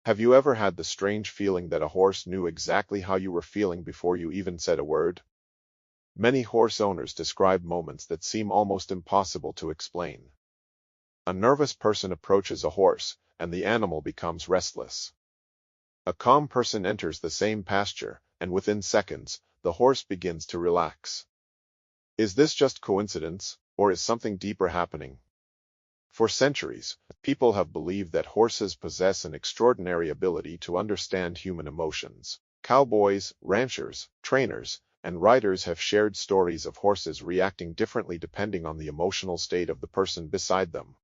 Have you ever had the strange feeling that a horse knew exactly how you were feeling before you even said a word? Many horse owners describe moments that seem almost impossible to explain. A nervous person approaches a horse, and the animal becomes restless. A calm person enters the same pasture, and within seconds, the horse begins to relax. Is this just coincidence, or is something deeper happening? For centuries, people have believed that horses possess an extraordinary ability to understand human emotions. Cowboys, ranchers, trainers, and riders have shared stories of horses reacting differently depending on the emotional state of the person beside them.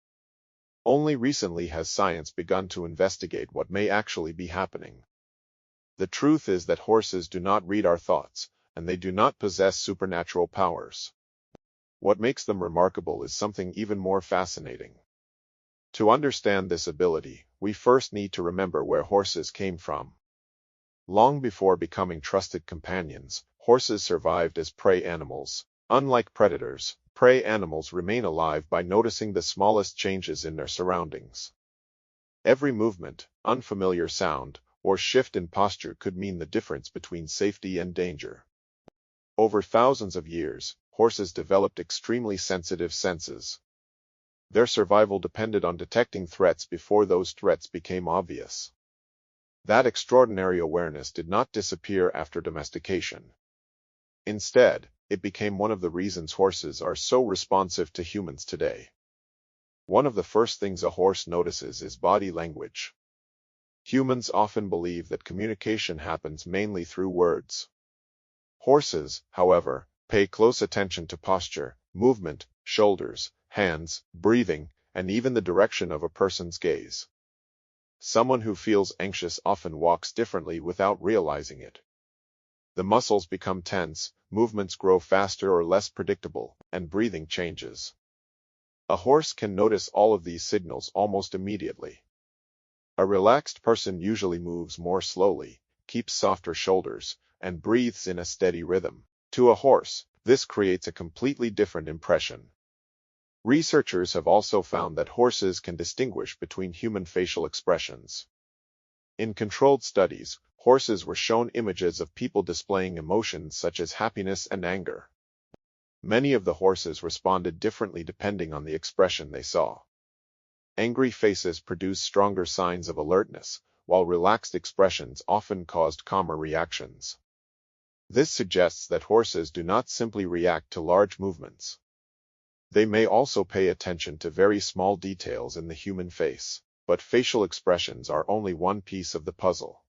Only recently has science begun to investigate what may actually be happening. The truth is that horses do not read our thoughts, and they do not possess supernatural powers. What makes them remarkable is something even more fascinating. To understand this ability, we first need to remember where horses came from. Long before becoming trusted companions, horses survived as prey animals. Unlike predators, prey animals remain alive by noticing the smallest changes in their surroundings. Every movement, unfamiliar sound, or shift in posture could mean the difference between safety and danger. Over thousands of years, horses developed extremely sensitive senses. Their survival depended on detecting threats before those threats became obvious. That extraordinary awareness did not disappear after domestication. Instead, it became one of the reasons horses are so responsive to humans today. One of the first things a horse notices is body language. Humans often believe that communication happens mainly through words. Horses, however, pay close attention to posture, movement, shoulders, hands, breathing, and even the direction of a person's gaze. Someone who feels anxious often walks differently without realizing it. The muscles become tense, movements grow faster or less predictable, and breathing changes. A horse can notice all of these signals almost immediately. A relaxed person usually moves more slowly, keeps softer shoulders, and breathes in a steady rhythm. To a horse, this creates a completely different impression. Researchers have also found that horses can distinguish between human facial expressions. In controlled studies, horses were shown images of people displaying emotions such as happiness and anger. Many of the horses responded differently depending on the expression they saw. Angry faces produced stronger signs of alertness, while relaxed expressions often caused calmer reactions. This suggests that horses do not simply react to large movements. They may also pay attention to very small details in the human face, but facial expressions are only one piece of the puzzle.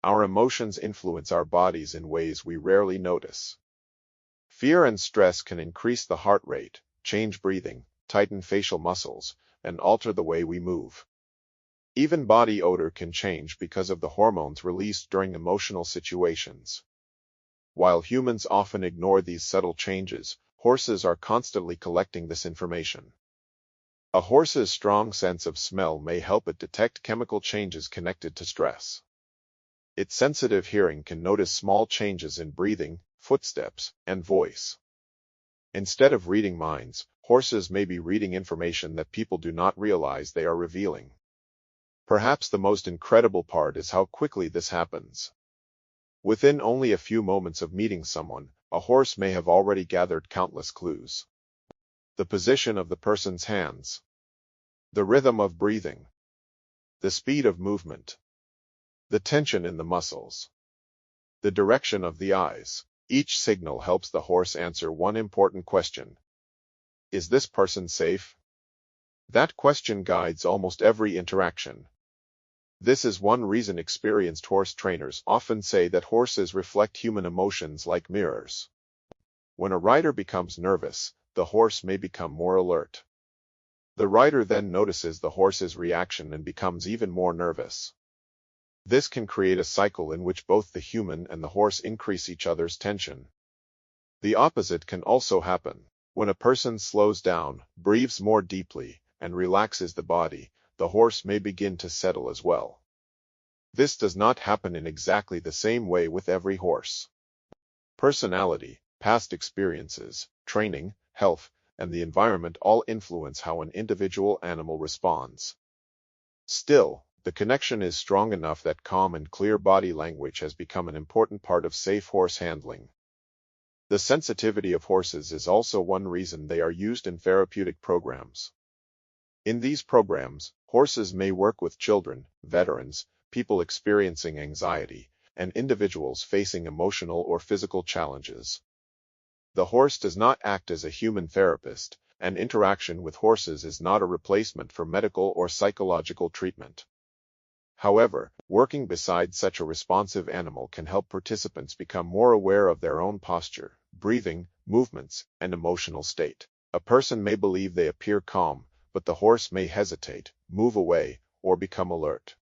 Our emotions influence our bodies in ways we rarely notice. Fear and stress can increase the heart rate, change breathing, tighten facial muscles, and alter the way we move. Even body odor can change because of the hormones released during emotional situations. While humans often ignore these subtle changes, horses are constantly collecting this information. A horse's strong sense of smell may help it detect chemical changes connected to stress. Its sensitive hearing can notice small changes in breathing, footsteps, and voice. Instead of reading minds, horses may be reading information that people do not realize they are revealing. Perhaps the most incredible part is how quickly this happens. Within only a few moments of meeting someone, a horse may have already gathered countless clues. The position of the person's hands, the rhythm of breathing, the speed of movement, the tension in the muscles, the direction of the eyes. Each signal helps the horse answer one important question. Is this person safe? That question guides almost every interaction. This is one reason experienced horse trainers often say that horses reflect human emotions like mirrors. When a rider becomes nervous, the horse may become more alert. The rider then notices the horse's reaction and becomes even more nervous. This can create a cycle in which both the human and the horse increase each other's tension. The opposite can also happen. When a person slows down, breathes more deeply, and relaxes the body, the horse may begin to settle as well. This does not happen in exactly the same way with every horse. Personality, past experiences, training, health, and the environment all influence how an individual animal responds. Still, The connection is strong enough that calm and clear body language has become an important part of safe horse handling. The sensitivity of horses is also one reason they are used in therapeutic programs. In these programs, horses may work with children, veterans, people experiencing anxiety, and individuals facing emotional or physical challenges. The horse does not act as a human therapist, and interaction with horses is not a replacement for medical or psychological treatment. However, working beside such a responsive animal can help participants become more aware of their own posture, breathing, movements, and emotional state. A person may believe they appear calm, but the horse may hesitate, move away, or become alert.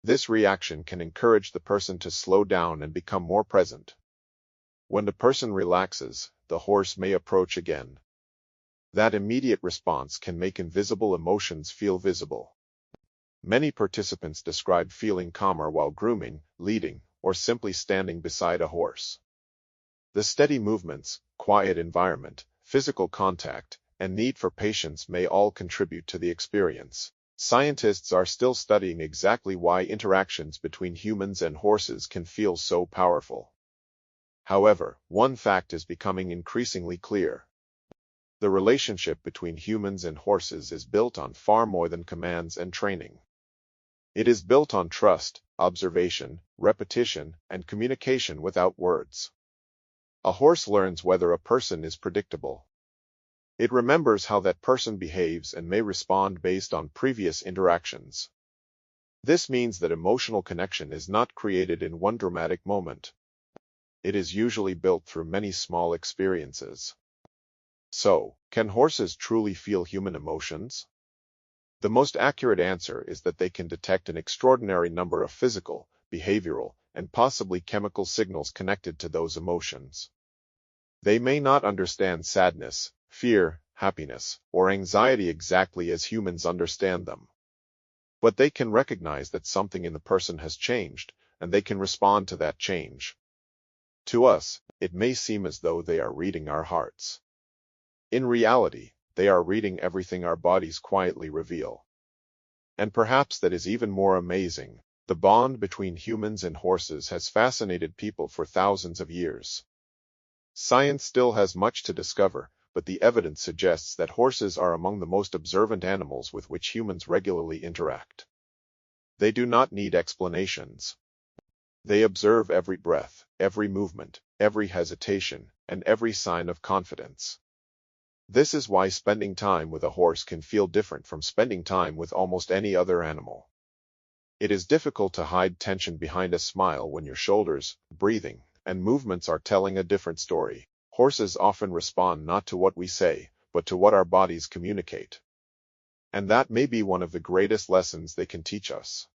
This reaction can encourage the person to slow down and become more present. When the person relaxes, the horse may approach again. That immediate response can make invisible emotions feel visible. Many participants describe feeling calmer while grooming, leading, or simply standing beside a horse. The steady movements, quiet environment, physical contact, and need for patience may all contribute to the experience. Scientists are still studying exactly why interactions between humans and horses can feel so powerful. However, one fact is becoming increasingly clear. The relationship between humans and horses is built on far more than commands and training. It is built on trust, observation, repetition, and communication without words. A horse learns whether a person is predictable. It remembers how that person behaves and may respond based on previous interactions. This means that emotional connection is not created in one dramatic moment. It is usually built through many small experiences. So, can horses truly feel human emotions? The most accurate answer is that they can detect an extraordinary number of physical, behavioral, and possibly chemical signals connected to those emotions. They may not understand sadness, fear, happiness, or anxiety exactly as humans understand them. But they can recognize that something in the person has changed, and they can respond to that change. To us, it may seem as though they are reading our hearts. In reality, they are reading everything our bodies quietly reveal. And perhaps that is even more amazing, the bond between humans and horses has fascinated people for thousands of years. Science still has much to discover, but the evidence suggests that horses are among the most observant animals with which humans regularly interact. They do not need explanations. They observe every breath, every movement, every hesitation, and every sign of confidence. This is why spending time with a horse can feel different from spending time with almost any other animal. It is difficult to hide tension behind a smile when your shoulders, breathing, and movements are telling a different story. Horses often respond not to what we say, but to what our bodies communicate. And that may be one of the greatest lessons they can teach us.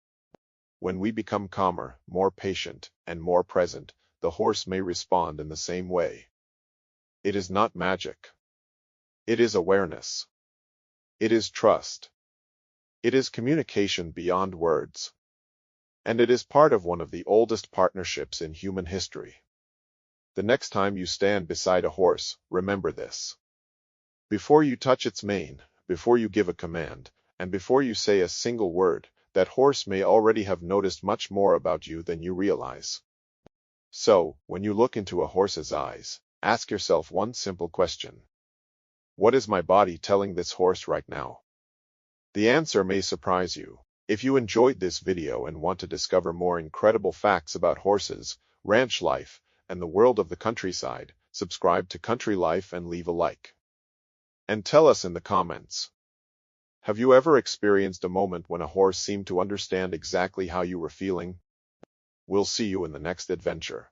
When we become calmer, more patient, and more present, the horse may respond in the same way. It is not magic. It is awareness. It is trust. It is communication beyond words. And it is part of one of the oldest partnerships in human history. The next time you stand beside a horse, remember this. Before you touch its mane, before you give a command, and before you say a single word, that horse may already have noticed much more about you than you realize. So, when you look into a horse's eyes, ask yourself one simple question. What is my body telling this horse right now? The answer may surprise you. If you enjoyed this video and want to discover more incredible facts about horses, ranch life, and the world of the countryside, subscribe to Country Life and leave a like. And tell us in the comments. Have you ever experienced a moment when a horse seemed to understand exactly how you were feeling? We'll see you in the next adventure.